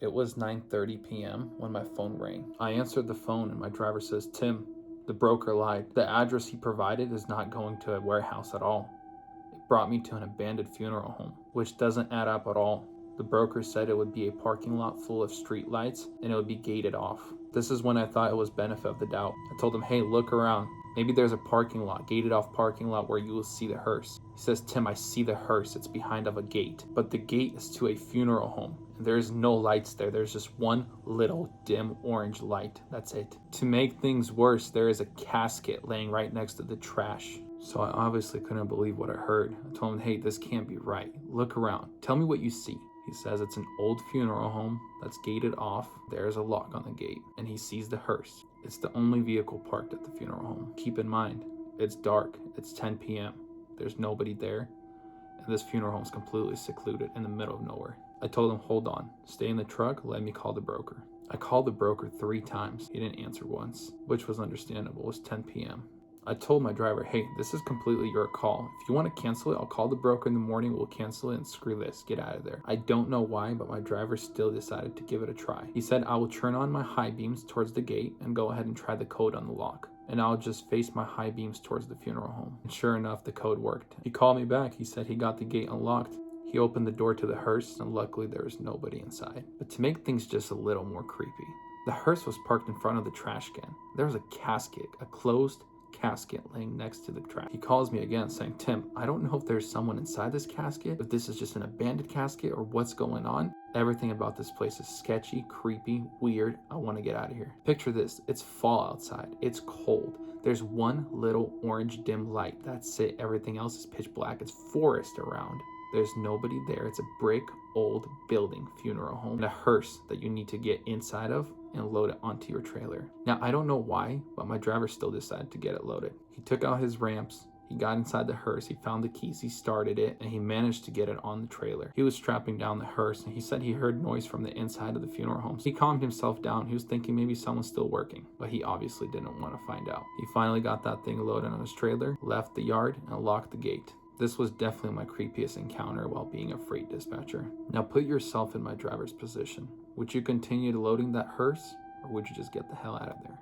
It was 9:30 p.m. when my phone rang. I answered the phone and my driver says, "Tim, the broker lied. The address he provided is not going to a warehouse at all. It brought me to an abandoned funeral home, which doesn't add up at all. The broker said it would be a parking lot full of street lights and it would be gated off." This is when I thought it was benefit of the doubt. I told him, "Hey, look around. Maybe there's a parking lot, gated off parking lot where you will see the hearse." He says, "Tim, I see the hearse. It's behind of a gate, but the gate is to a funeral home. There is no lights there. There's just one little dim orange light. That's it." To make things worse, there is a casket laying right next to the trash. So I obviously couldn't believe what I heard. I told him, "Hey, this can't be right. Look around. Tell me what you see." He says it's an old funeral home that's gated off. There's a lock on the gate, and he sees the hearse. It's the only vehicle parked at the funeral home. Keep in mind, it's dark. It's 10 p.m. There's nobody there, and this funeral home is completely secluded in the middle of nowhere. I told him, "Hold on, stay in the truck, let me call the broker." I called the broker 3 times. He didn't answer once, which was understandable. It was 10 p.m. I told my driver, "Hey, this is completely your call. If you want to cancel it, I'll call the broker in the morning, we'll cancel it, and screw this, get out of there." I don't know why, but my driver still decided to give it a try. He said, "I will turn on my high beams towards the gate and go ahead and try the code on the lock. And I'll just face my high beams towards the funeral home." And sure enough, the code worked. He called me back. He said he got the gate unlocked. He opened the door to the hearse, and luckily there was nobody inside. But to make things just a little more creepy, the hearse was parked in front of the trash can. There was a casket, a closed casket laying next to the trash. He calls me again saying, "Tim, I don't know if there's someone inside this casket, if this is just an abandoned casket or what's going on. Everything about this place is sketchy, creepy, weird. I want to get out of here." Picture this. It's fall outside. It's cold. There's one little orange dim light. That's it. Everything else is pitch black. It's forest around. There's nobody there. It's a brick old building funeral home and a hearse that you need to get inside of and load it onto your trailer. Now, I don't know why, but my driver still decided to get it loaded. He took out his ramps. He got inside the hearse, he found the keys, he started it, and he managed to get it on the trailer. He was strapping down the hearse, and he said he heard noise from the inside of the funeral home. So he calmed himself down. He was thinking maybe someone's still working, but he obviously didn't want to find out. He finally got that thing loaded on his trailer, left the yard, and locked the gate. This was definitely my creepiest encounter while being a freight dispatcher. Now put yourself in my driver's position. Would you continue loading that hearse, or would you just get the hell out of there?